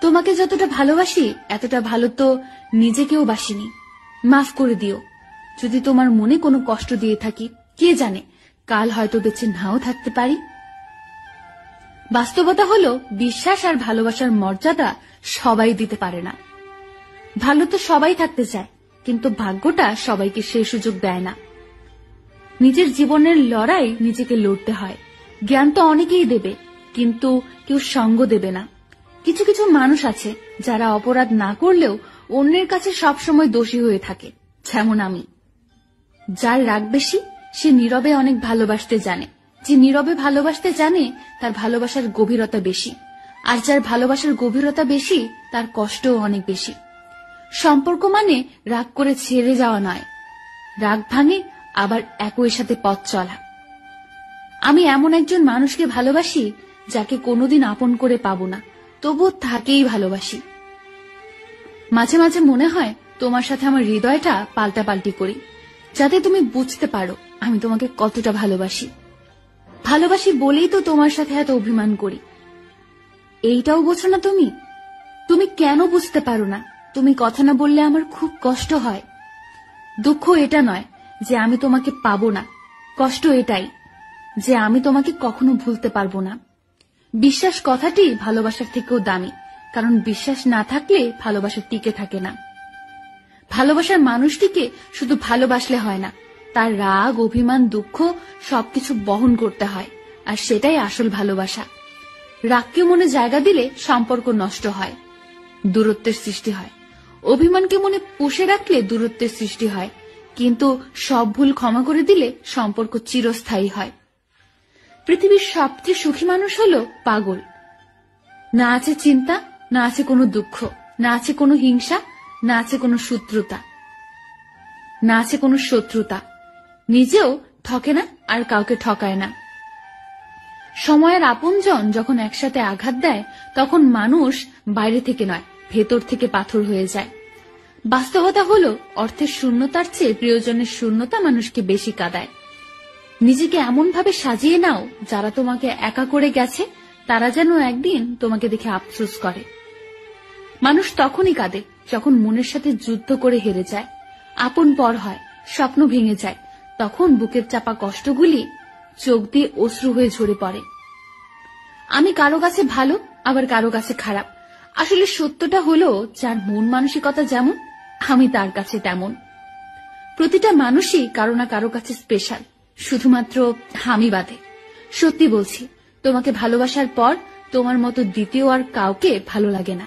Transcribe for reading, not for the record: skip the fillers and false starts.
তোমাকে যতটা ভালোবাসি এতটা ভালো তো নিজেকেও বাসিনি। মাফ করে দিও যদি তোমার মনে কোনো কষ্ট দিয়ে থাকি। কে জানে, কাল হয়তো বেঁচে নাও থাকতে পারি। বাস্তবতা হলো, বিশ্বাস আর ভালোবাসার মর্যাদা সবাই দিতে পারে না। ভালো তো সবাই থাকতে চায়, কিন্তু ভাগ্যটা সবাইকে সেই সুযোগ দেয় না। নিজের জীবনের লড়াই নিজেকে লড়তে হয়। জ্ঞান তো অনেকেই দেবে, কিন্তু কেউ সঙ্গ দেবে না। কিছু কিছু মানুষ আছে যারা অপরাধ না করলেও অন্যের কাছে সবসময় দোষী হয়ে থাকে, যেমন আমি। যার রাগ বেশি সে নীরবে অনেক ভালোবাসতে জানে। যে নীরবে ভালোবাসতে জানে তার ভালোবাসার গভীরতা বেশি, আর যার ভালোবাসার গভীরতা বেশি তার কষ্টও অনেক বেশি। সম্পর্ক মানে রাগ করে ছেড়ে যাওয়া নয়, রাগ ভাঙে আবার একই সাথে পথ চলা। আমি এমন একজন মানুষকে ভালোবাসি যাকে কোনোদিন আপন করে পাবো না, তবুও তাকেই ভালোবাসি। মাঝে মাঝে মনে হয় তোমার সাথে আমার হৃদয়টা পাল্টাপাল্টি করি, যাতে তুমি বুঝতে পারো আমি তোমাকে কতটা ভালোবাসি। ভালোবাসি বলেই তো তোমার সাথে এত অভিমান করি। এইটাও বোঝো না তুমি? তুমি কেন বুঝতে পারো না? তুমি কথা না বললে আমার খুব কষ্ট হয়। দুঃখ এটা নয় যে আমি তোমাকে পাবো না, কষ্ট এটাই যে আমি তোমাকে কখনো ভুলতে পারবো না। বিশ্বাস কথাটি ভালোবাসার থেকেও দামি, কারণ বিশ্বাস না থাকলে ভালোবাসা টিকে থাকে না। ভালোবাসার মানুষটিকে শুধু ভালোবাসলে হয় না, তার রাগ, অভিমান, দুঃখ সবকিছু বহন করতে হয়, আর সেটাই আসল ভালোবাসা। রাগকে মনে জায়গা দিলে সম্পর্ক নষ্ট হয়, দূরত্বের সৃষ্টি হয়। অভিমানকে মনে পুষে রাখলে দূরত্বের সৃষ্টি হয়, কিন্তু সব ভুল ক্ষমা করে দিলে সম্পর্ক চিরস্থায়ী হয়। পৃথিবীর সবচেয়ে সুখী মানুষ হলো পাগল। না আছে চিন্তা, না আছে কোনো দুঃখ, না আছে কোনো হিংসা, না আছে কোনো শত্রুতা, না আছে কোনো শত্রুতা। নিজেও ঠকে না আর কাউকে ঠকায় না। সময়ের আপনজন যখন একসাথে আঘাত দেয় তখন মানুষ বাইরে থেকে নয়, ভেতর থেকে পাথর হয়ে যায়। বাস্তবতা হলো, অর্থের শূন্যতার চেয়ে প্রিয়জনের শূন্যতা মানুষকে বেশি কাঁদায়। নিজেকে এমন ভাবে সাজিয়ে নাও, যারা তোমাকে একা করে গেছে তারা যেন একদিন তোমাকে দেখে আফসোস করে। মানুষ তখনই কাঁদে যখন মনের সাথে যুদ্ধ করে হেরে যায়, আপন পর হয়, স্বপ্ন ভেঙে যায়। তখন বুকের চাপা কষ্টগুলি চোখ দিয়ে অশ্রু হয়ে ঝরে পড়ে। আমি কারো কাছে ভালো, আবার কারো কাছে খারাপ। আসলে সত্যটা হলো, যার মন মানসিকতা যেমন আমি তার কাছে তেমন। প্রতিটা মানুষই কারো না কারো কাছে স্পেশাল, শুধুমাত্র আমি বাদে। সত্যি বলছি, তোমাকে ভালোবাসার পর তোমার মতো দ্বিতীয় আর কাউকে ভালো লাগে না।